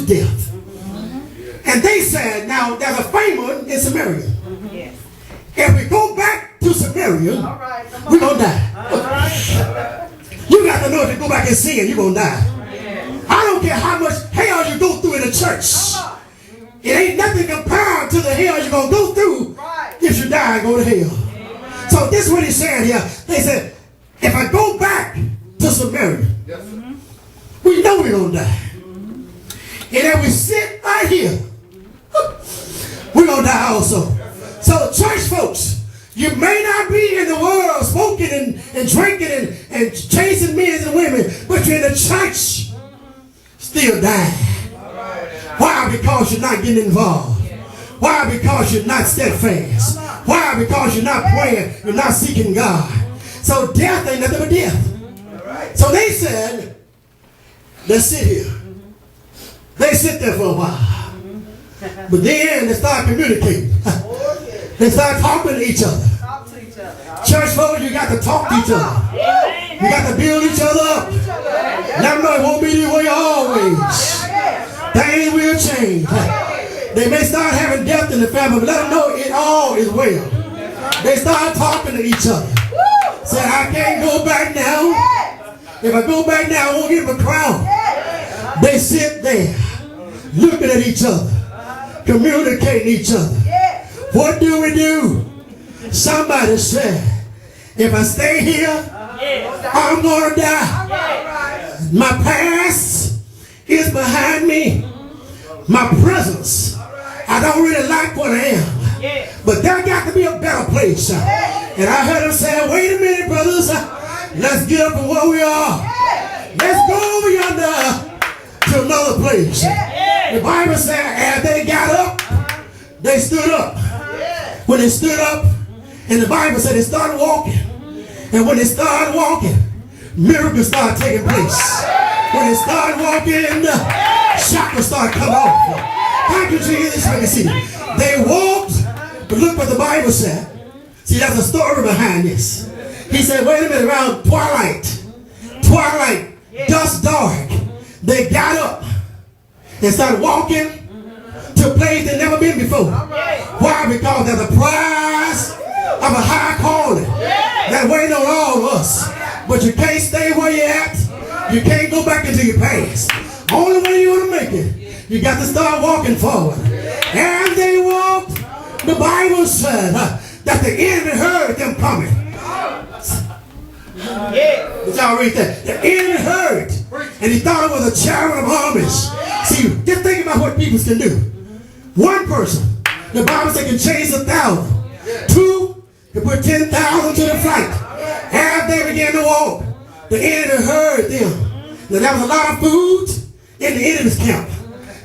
was death. And they said, now there's a famine in Samaria. If we go back to Samaria, we're going to die. You got to know if you go back and sin, you're going to die. I don't care how much hell you go through in the church. It ain't nothing compared to the hell you're going to go through if you die and go to hell. So this is what he's saying here. They said, if I go back to Samaria, we know we're going to die. And if we sit right here, we're going to die also. So church folks, you may not be in the world smoking and drinking and chasing men and women, but you're in the church still dying. Why? Because you're not getting involved. Why? Because you're not steadfast. Why? Because you're not praying, you're not seeking God. So death ain't nothing but death. So they said, let's sit here. They sit there for a while. But then they start communicating. They start talking to each other. Church folks, you got to talk to each other. You got to build each other up. Let them know it won't be this way always. Things will change. They may start having death in the family, but let them know it all is well. They start talking to each other. Say, I can't go back now. If I go back now, I won't get my crown. They sit there looking at each other, communicating each other. What do we do? Somebody said, if I stay here, I'm going to die. My past is behind me. My presence, I don't really like what I am. But there got to be a better place. And I heard him say, wait a minute, brothers. Let's get up from where we are. Let's go over yonder to another place. The Bible said, as they got up, they stood up. When they stood up, and the Bible said they started walking. And when they started walking, miracles started taking place. When they started walking, shackles started coming off. Thank you, Jesus. Let me see. They walked, but look what the Bible said. See, there's a story behind this. He said, wait a minute, around twilight, dusk dark, they got up and started walking to a place they've never been before. Why? Because there's a prize of a high calling that waiting on all of us. But you can't stay where you're at. You can't go back into your past. Only way you want to make it, you got to start walking forward. And they walked. The Bible said that the enemy heard them coming. Did y'all read that? The enemy heard, and he thought it was a chariot of armies. See, just think about what people can do. One person, the Bible says, can chase 1,000. Two, can put 10,000 to the flight. As they began to walk, the enemy heard them. Now, there was a lot of food in the enemy's camp.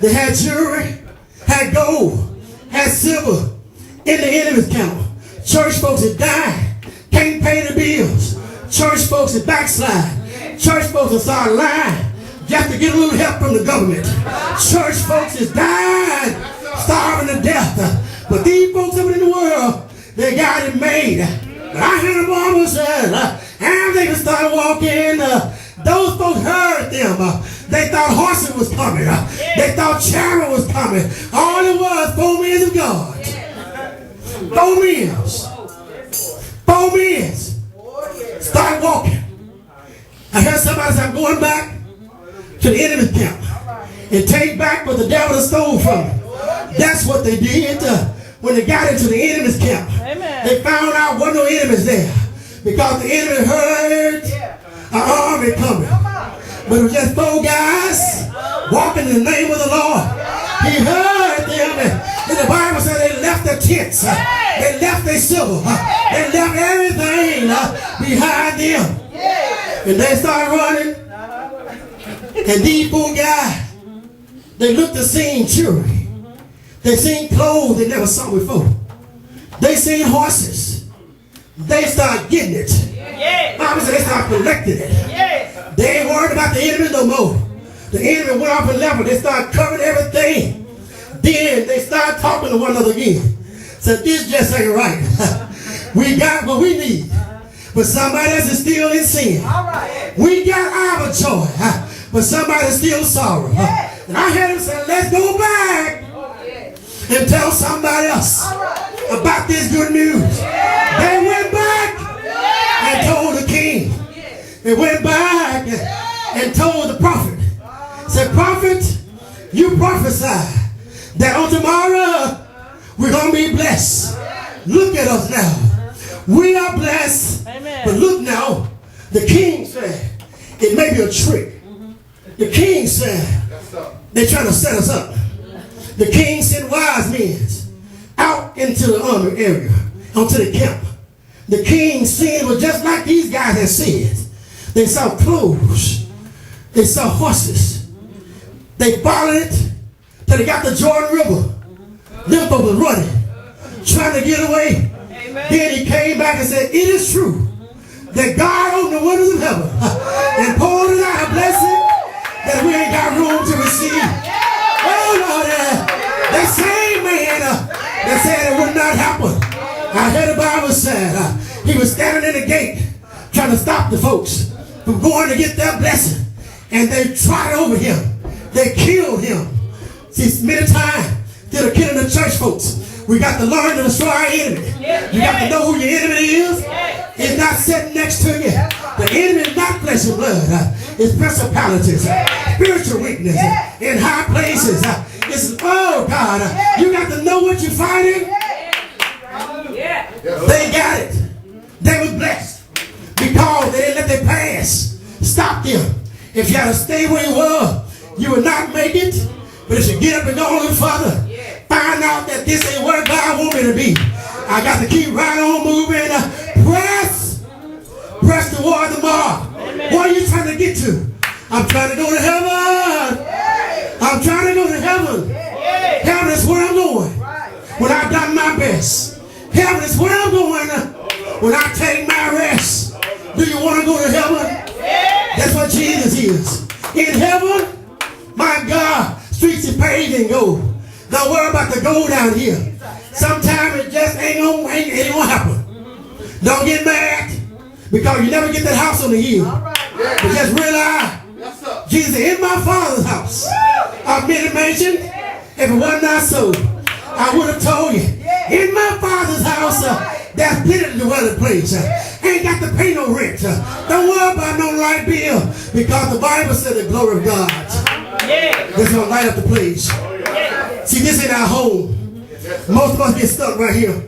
They had jewelry, had gold, had silver in the enemy's camp. Church folks had died, can't pay the bills. Church folks had backslide. Church folks had started lying just to get a little help from the government. Church folks has died, starving to death. But these folks over in the world, they got it made. But I heard the Bible said, and they started walking. Those folks heard them. They thought horses was coming. They thought chariot was coming. All it was, 4 men of God. 4 men. 4 men. Start walking. I heard somebody say, I'm going back to the enemy's camp and take back what the devil stole from me. That's what they did when they got into the enemy's camp. They found out wasn't no enemies there because the enemy heard an army coming. But it was just 4 guys walking in the name of the Lord. He heard them, and the Bible said they left their tents. They left their silver. They left everything behind them. And they started running. And these 4 guys, they looked to see jewelry. They seen clothes they never saw before. They seen horses. They started getting it. Bible said they started collecting it. They ain't worried about the enemy no more. The enemy went off a level. They started covering everything. Then they started talking to one another again. Said, this just ain't right. We got what we need. But somebody else is still in sin. We got our joy. But somebody is still sorrow. And I had him say, let's go back and tell somebody else about this good news. They went back and told the king. They went back and told the prophet. Said, prophet, you prophesy that on tomorrow we're going to be blessed. Look at us now. We are blessed. Amen. But look now, the king said, it may be a trick. The king said, they're trying to set us up. The king sent wise men out into the army area, onto the camp. The king's sin was just like these guys had said. They saw clothes. They saw horses. They followed it till they got the Jordan River. Them folks was running, trying to get away. Amen. Then he came back and said, it is true that God opened the windows of heaven and poured it out a blessing that we ain't got room to receive. Oh, Lord, they say, man, they said it would not happen. I heard the Bible said he was standing in the gate trying to stop the folks from going to get their blessing. And they tried over him. They killed him. See, many times they're killing the church folks. We got to learn to destroy our enemy. You got to know who your enemy is. It's not sitting next to you. The enemy is not flesh and blood. It's principalities, spiritual weakness, in high places. It's, oh God, you got to know what you're fighting. They got it. They was blessed because they didn't let their past stop them. If you had to stay where you were, you would not make it. But if you get up and go a little further, find out that this ain't where God wants me to be. I got to keep right on moving. Press toward the mark. What are you trying to get to? I'm trying to go to heaven. I'm trying to go to heaven. Heaven is where I'm going when I've done my best. Heaven is where I'm going when I take my rest. Do you want to go to heaven? That's what Jesus is. In heaven, my God, streets are paved in gold. Don't worry about the gold down here. Sometimes it just ain't gonna happen. Don't get mad because you never get that house on the hill. But just realize, Jesus, in my Father's house are many mansions. If it was not so, I would have told you. In my Father's house, there's plenty to dwell in place. Ain't got to pay no rent. Don't worry about no light bill because the Bible said the glory of God is going to light up the place. See, this ain't our home. Most of us get stuck right here.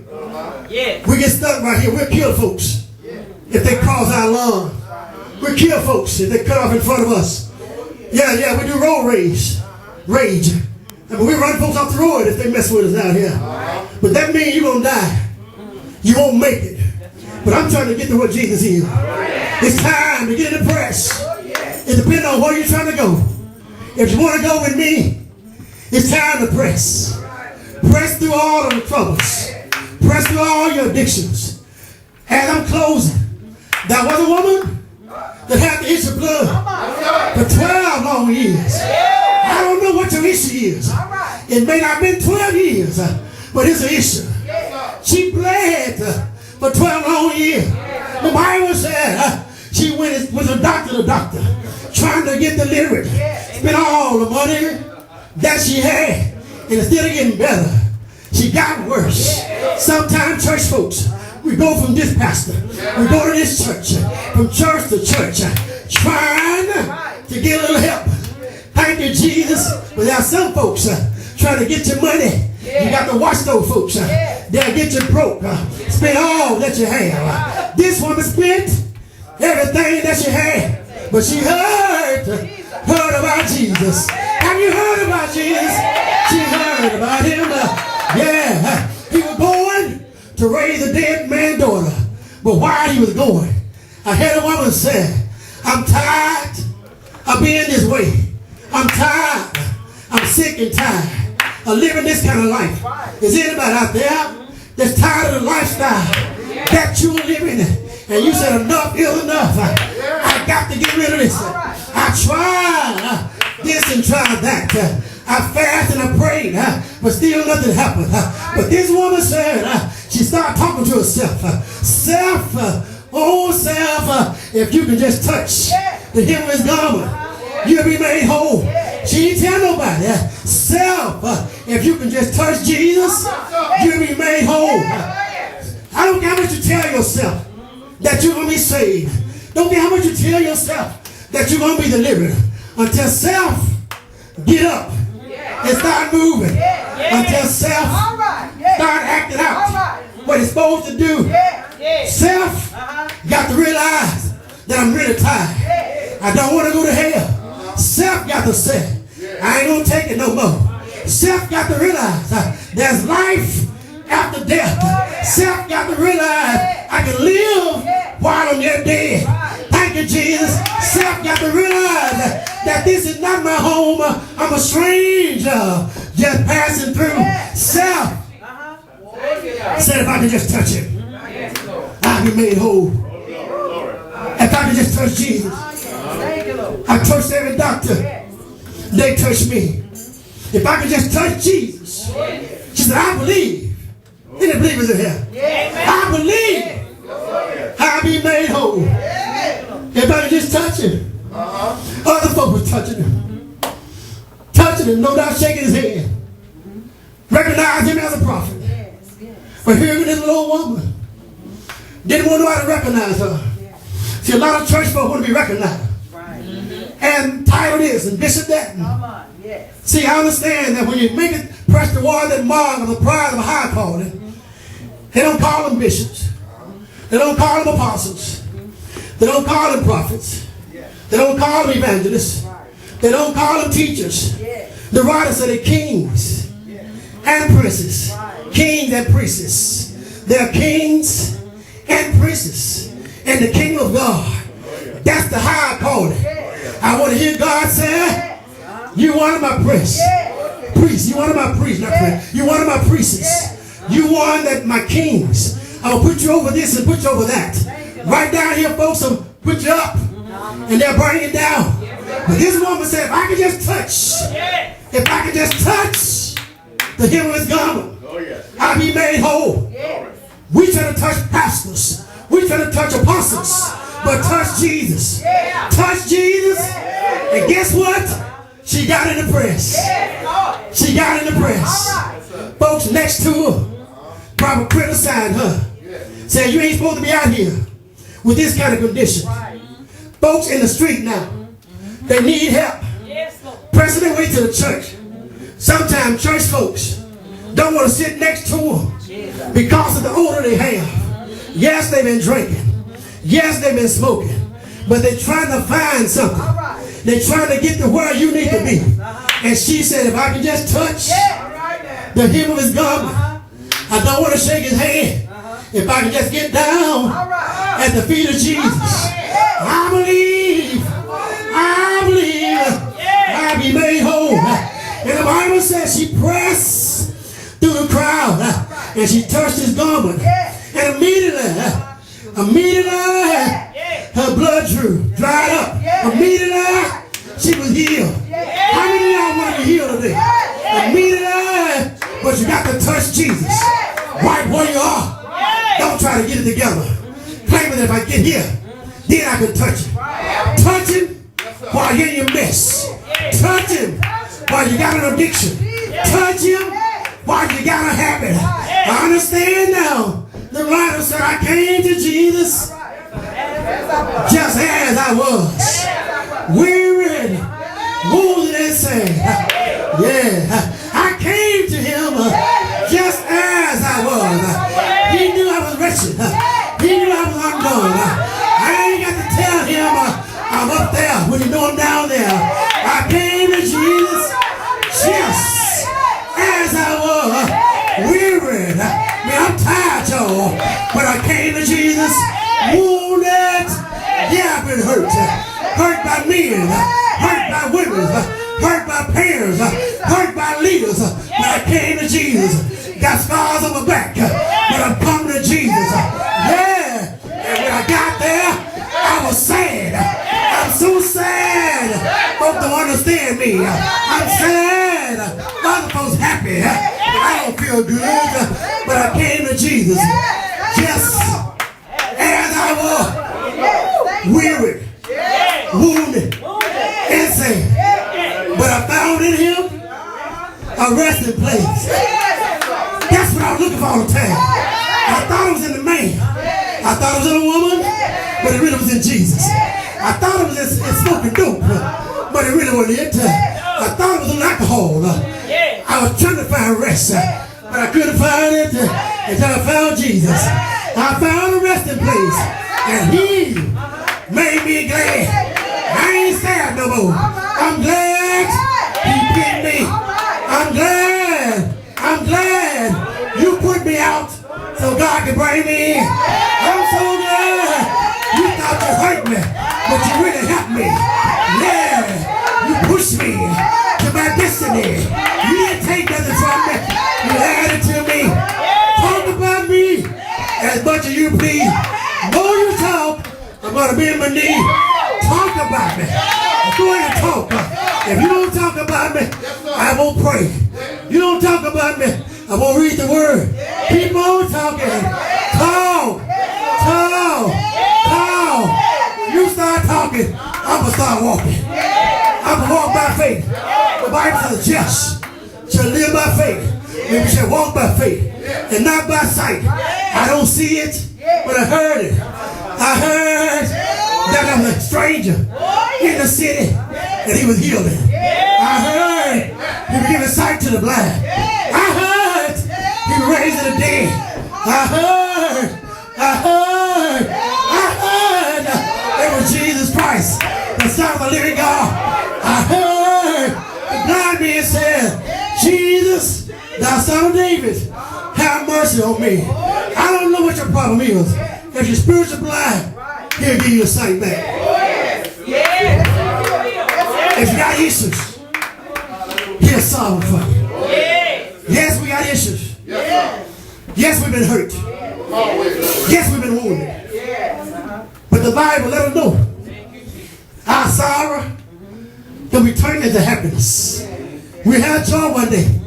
We get stuck right here. We'll kill folks if they cross our lawn. We'll kill folks if they cut off in front of us. Yeah, we do road rage. And we run folks off the road if they mess with us out here. But that means you're going to die. You won't make it. But I'm trying to get to what Jesus is. It's time to get in the press. It depends on where you're trying to go. If you want to go with me, it's time to press. Press through all of the troubles. Press through all your addictions. As I'm closing, there was a woman that had the issue of blood for 12 long years. I don't know what your issue is. It may not have been 12 years, but it's an issue. She bled for 12 long years. The Bible said she went with a doctor to doctor, trying to get delivered. Spent all the money that she had, and instead of getting better, she got worse. Sometimes church folks, we go from this pastor, we go to this church, from church to church, trying to get a little help. Thank you, Jesus. But there are some folks trying to get your money. You got to watch those folks. They'll get you broke. Spend all that you have. This woman spent everything that she had. But she heard about Jesus. Have you heard about Jesus? She heard about him. He was going to raise a dead man's daughter. But while he was going, I heard a woman say, I'm tired of being this way. I'm tired. I'm sick and tired of living this kind of life. Is anybody out there that's tired of the lifestyle that you're living? And you said enough is enough. I got to get rid of this. I tried this and tried that. I fasted and I prayed, but still nothing happened. But this woman said, she started talking to herself. Self, if you can just touch the hem of his garment, you'll be made whole. She didn't tell nobody. Self, if you can just touch Jesus, you'll be made whole. I don't care how much you tell yourself that you're going to be saved. Don't care how much you tell yourself that you're going to be delivered. Until self get up and start moving. Until self start acting out what it's supposed to do. Self got to realize that I'm really tired. I don't want to go to hell. Self got to say, I ain't going to take it no more. Self got to realize there's life after death. Self got to realize I can live while I'm yet dead. Thank you, Jesus. Self got to realize that this is not my home. I'm a stranger just passing through. Self said if I can just touch him, I'll be made whole. If I can just touch Jesus. I touched every doctor. They touched me. If I can just touch Jesus. She said, I believe. Any believers in here? I believe I'll be made whole. If I can just touch him. Other folks were touching him. Touching him, no doubt shaking his hand. Recognized him as a prophet. But here this little old woman didn't want nobody to recognize her. See, a lot of church folk want to be recognized. And title this and bishop that. See, I understand that when you make it press toward that mark of the pride of a high calling, they don't call them bishops. They don't call them apostles. They don't call them prophets. They don't call them evangelists. They don't call them teachers. The writer said they're kings and princes. Kings and priests. They're kings and princes in the kingdom of God. That's the high calling. I want to hear God say, you one of my priests. Priests. You one of my priests. Not priests. You one of my priests. You one that my kings. I will put you over this and put you over that. Right down here, folks, I'll put you up. And they'll bring it down. But this woman said, if I could just touch, if I could just touch the hem of his garment, I'll be made whole. We try to touch pastors. We try to touch apostles. But touch Jesus. Touch Jesus. And guess what? She got in the press. She got in the press. Folks next to her probably criticized her. Said, you ain't supposed to be out here with this kind of condition. Folks in the street now, they need help. Pressing their way to the church. Sometimes church folks don't want to sit next to them because of the odor they have. Yes, they've been drinking. Yes, they've been smoking. But they're trying to find something. They're trying to get to where you need to be. And she said, if I can just touch the hem of his garment, I don't want to shake his hand. If I can just get down at the feet of Jesus, I believe I'll be made whole. And the Bible says she pressed through the crowd and she touched his garment. And immediately, her blood dried up. Immediately, she was healed. How many of y'all want to be healed today? Immediately, but you got to touch Jesus right where you are. Don't try to get it together. Claim that if I get here, then I can touch him. Touch him while you're in your mess. Touch him while you got an addiction. Touch him while you got a habit. I understand now. The writer said, I came to Jesus just as I was. Weary, wounded and sad. Yeah. I came to him just as I was. He knew I was wretched. He knew I was undone. I ain't got to tell him I'm up there when you know I'm down there. I came to Jesus just as I was. Weary. Man, I'm tired, y'all. But I came to Jesus wounded. Yeah, I've been hurt. Hurt by men. Hurt by women. Hurt by parents. Hurt by leaders. But I came to Jesus. Got scars on my back. But I'm coming to Jesus. Yeah. And when I got there, I was sad. I'm so sad. Folks don't understand me. I'm sad. Other folks happy. I don't feel good. But I came to Jesus just as I was. Weary. Wounded. And sad. But I found found in him a resting place. That's what I was looking for all the time. I thought it was in the man. I thought it was in a woman, but it really was in Jesus. I thought it was in smoking dope, but it really wasn't it. I thought it was in alcohol. I was trying to find rest, but I couldn't find it until I found Jesus. I found a resting place, and he made me glad. I ain't sad no more. I'm glad he picked me. I'm glad you put me out so God can bring me in. I'm so glad you thought you hurt me, but you really helped me. Yeah, you pushed me to my destiny. You didn't take nothing from me. You added to me. Talk about me as much as you please. The more you talk, I'm going to be in my knee. Talk about me. Go ahead and talk. If you don't talk about me, I won't pray. You don't talk about me, I won't read the word. Keep on talking. Talk. When you start talking, I'm going to start walking. I'm going to walk by faith. The Bible says the just shall live by faith. And we shall walk by faith and not by sight. I don't see it, but I heard it. I heard that there was a stranger in the city and he was healing. I heard he was giving sight to the blind. I heard he was raising the dead. I heard it was Jesus Christ, the Son of the living God. I heard the blind man said, Jesus, thou Son of David, have mercy on me. I don't know what your problem is. If you're spiritually blind, he'll give you a sight back. If you got issues, he'll solve it for you. Yes, we got issues. Yes, we've been hurt. Yes, we've been wounded. But the Bible let us know our sorrow can be turned into happiness. We had joy one day.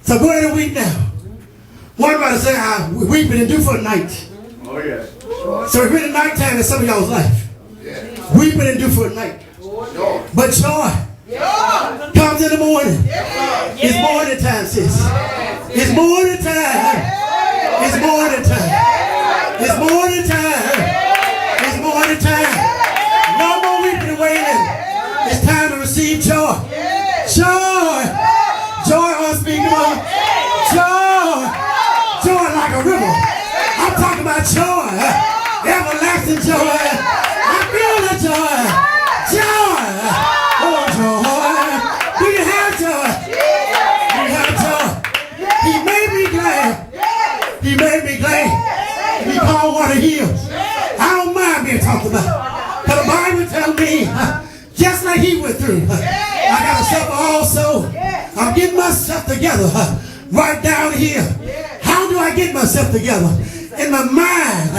So go ahead and weep now. One brother said, I weep and do for a night. Oh, yes. So it's really nighttime in some of y'all's life. Weeping and do for a night. But joy comes in the morning. It's morning time, sis. It's morning time. It's morning time. It's morning time. It's morning time. No more weeping and wailing. It's time to receive joy. Joy. Joy unspeakable. Joy like a river. I'm talking about joy. Everlasting joy. I feel the joy. Joy. Oh, joy. Do you have joy? Do you have joy? He made me glad. He made me glad. He called one of his. I don't mind being talked about. But the Bible tells me, just like he went through, I got to suffer also. I'm getting myself together right down here. How do I get myself together? In my mind,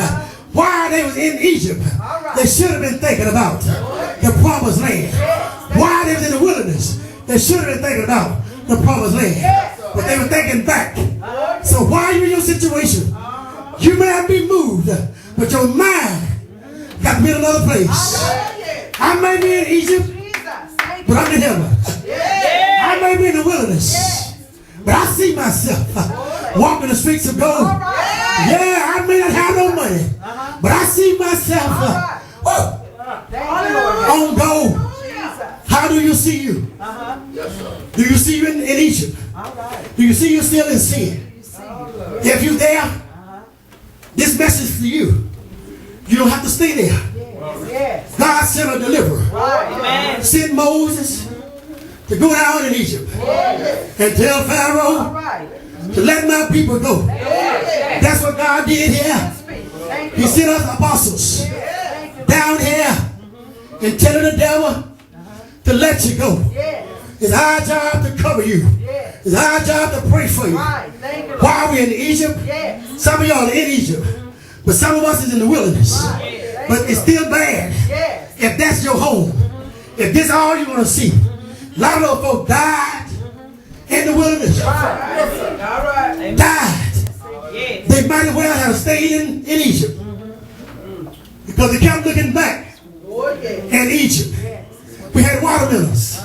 while they was in Egypt, they should have been thinking about the promised land. While they was in the wilderness, they should have been thinking about the promised land. But they were thinking back. So while you're in your situation, you may not be moved, but your mind got to be in another place. I may be in Egypt, but I'm in heaven. I may be in the wilderness, but I see myself walking the streets of gold. Yeah, I may not have no money, but I see myself on gold. How do you see you? Do you see you in Egypt? Do you see you still in sin? If you're there, this message is for you. You don't have to stay there. God sent a deliverer. Sent Moses to go down in Egypt and tell Pharaoh to let my people go. That's what God did here. He sent us apostles down here and telling the devil to let you go. It's our job to cover you. It's our job to pray for you. While we're in Egypt, some of y'all are in Egypt, but some of us is in the wilderness. But it's still bad if that's your home. If this is all you're going to see. A lot of those folks died in the wilderness. Died. They might as well have stayed in Egypt. Because they kept looking back in Egypt. We had watermelons.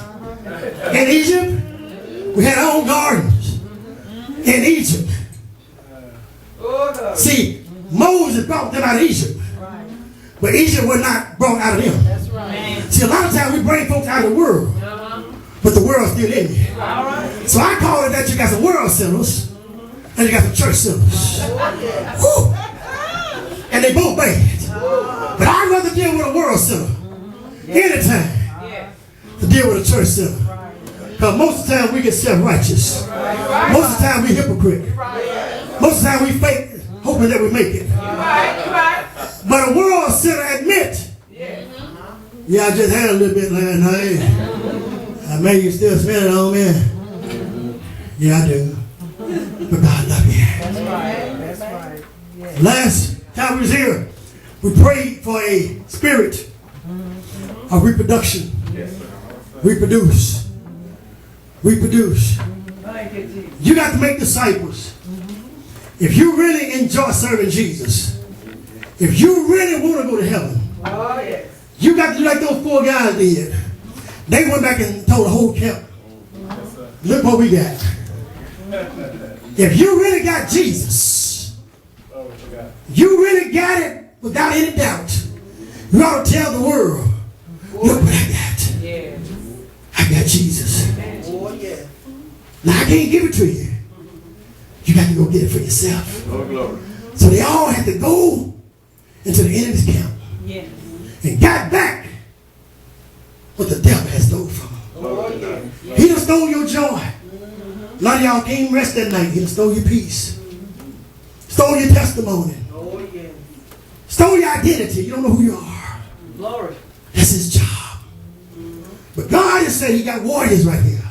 In Egypt, we had our own gardens. In Egypt. See, Moses brought them out of Egypt. But Egypt was not brought out of them. That's right. See, a lot of times we bring folks out of the world. But the world's still in you. So I call it that you got some world sinners and you got some church sinners. Woo. And they both bad. But I'd rather deal with a world sinner anytime to deal with a church sinner. Because most of the time we get self-righteous. Most of the time we hypocrite. Most of the time we fake, hoping that we make it. But a world sinner admit, yeah, I just had a little bit last night. I may you still smell it on me. Yeah, I do. But God love you. That's right. That's right. Yeah. Last time we was here, we prayed for a spirit of reproduction. Reproduce. Reproduce. You got to make disciples. If you really enjoy serving Jesus, if you really want to go to heaven, you got to do like those 4 guys did. They went back and told the whole camp, look what we got. If you really got Jesus, you really got it without any doubt, you ought to tell the world, look what I got. I got Jesus. Now I can't give it to you. You got to go get it for yourself. So they all had to go into the enemy's camp and got back what the devil has stole from them. He done stole your joy. A lot of y'all can't rest that night. He done stole your peace. Stole your testimony. Stole your identity. You don't know who you are. That's his job. But God has said he got warriors right here.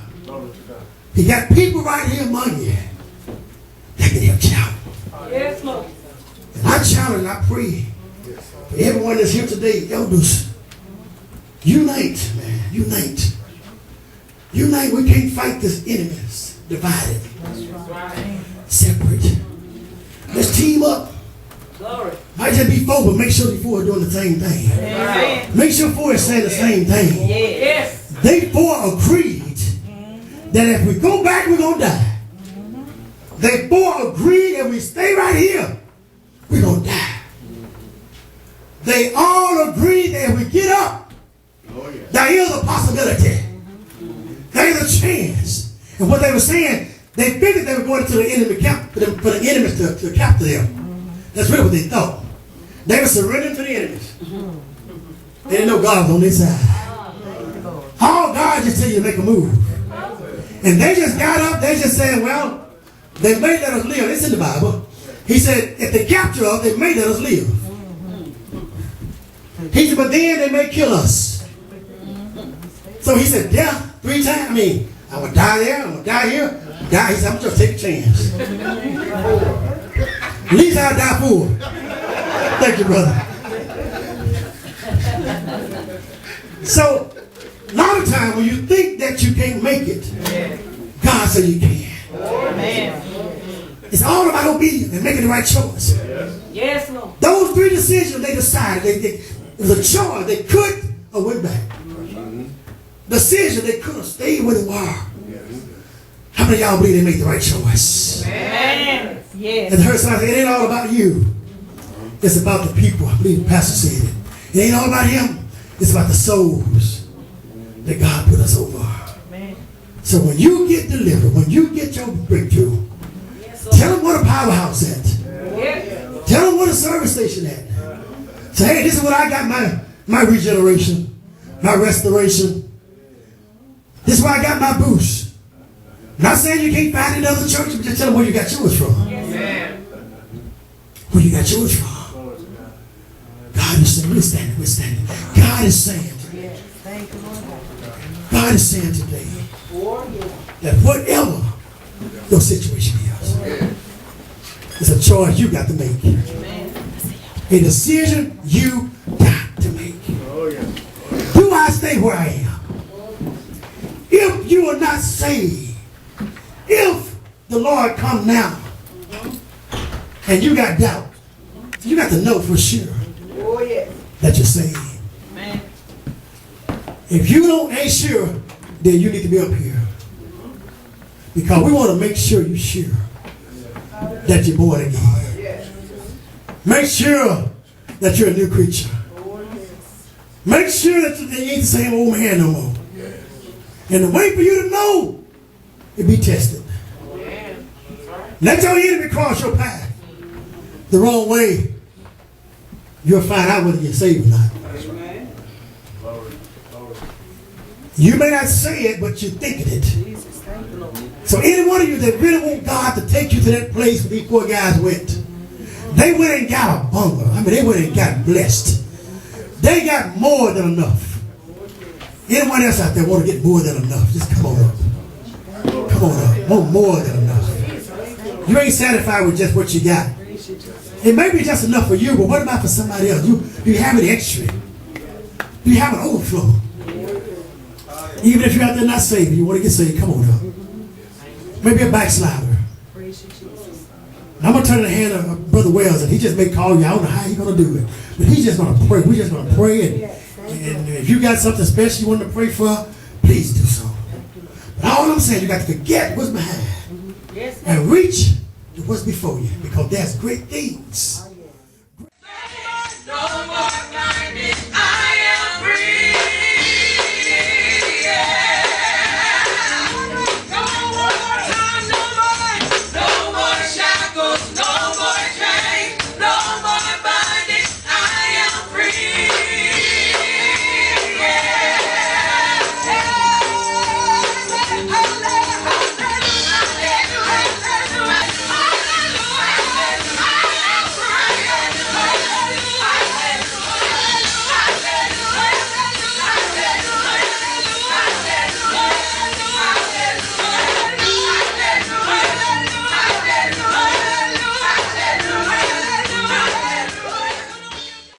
He got people right here among you that can help you out. Yes, Lord. And I challenge and I pray for everyone that's here today, elders, unite, man, unite. Unite. We can't fight this enemy. Divided. Separate. Let's team up. Might just be 4, but make sure the 4 are doing the same thing. Make sure 4 is saying the same thing. They 4 agreed that if we go back, we're going to die. They 4 agreed that we stay right here, we're going to die. They all agreed that if we get up, there is a possibility. There is a chance. And what they were saying, they figured they were going to the enemy camp for the enemies to capture them. That's really what they thought. They were surrendering to the enemies. They didn't know God was on their side. All God just tell you to make a move. And they just got up, they just said, well, they may let us live. It's in the Bible. He said, if they capture us, they may let us live. He said, but then they may kill us. So he said, death 3 times. I mean, I'm going to die there, I'm going to die here. Die. He said, I'm just take a chance. At least I'll die for it. Thank you, brother. So, a lot of times when you think that you can't make it, God said you can. It's all about obedience and making the right choice. Yes, Lord. Those 3 decisions they decided, it was a choice. They could or went back. Decision, they could have stayed where they were. How many of y'all believe they made the right choice? Amen. Yes. And the heard somebody say, it ain't all about you. It's about the people. I believe the pastor said it. It ain't all about him. It's about the souls that God put us over. Amen. So when you get delivered, when you get your breakthrough, tell them what a powerhouse at. Tell them what a service station at. Say, hey, this is what I got my regeneration, my restoration. This is where I got my boost. Not saying you can't find another church, but just tell them where you got yours from. Where you got yours from. God is saying, we're standing. God is saying today. God is saying today that whatever your situation is, it's a choice you got to make. A decision you got to make. Do I stay where I am? If you are not saved, if the Lord come now and you got doubt, you got to know for sure that you're saved. If you ain't sure, then you need to be up here. Because we want to make sure you're sure that you're born again. Make sure that you're a new creature. Make sure that you ain't the same old man no more. And the way for you to know is be tested. Let your enemy cross your path the wrong way. You'll find out whether you're saved or not. You may not say it, but you're thinking it. So any one of you that really want God to take you to that place where these poor guys went, they went and got a bungalow. I mean, they went and got blessed. They got more than enough. Anyone else out there want to get more than enough? Just come on up. Come on up. Want more than enough. You ain't satisfied with just what you got. It may be just enough for you, but what about for somebody else? You have it extra. You have an overflow. Even if you're out there not saved, you want to get saved, come on up. Maybe a backslider. I'm going to turn in the hand of Brother Wells, and he just may call you. I don't know how he's going to do it. But he's just going to pray. We're just going to pray. And if you got something special you want to pray for, please do so. But all I'm saying, you got to forget what's behind and reach to what's before you, because there's great things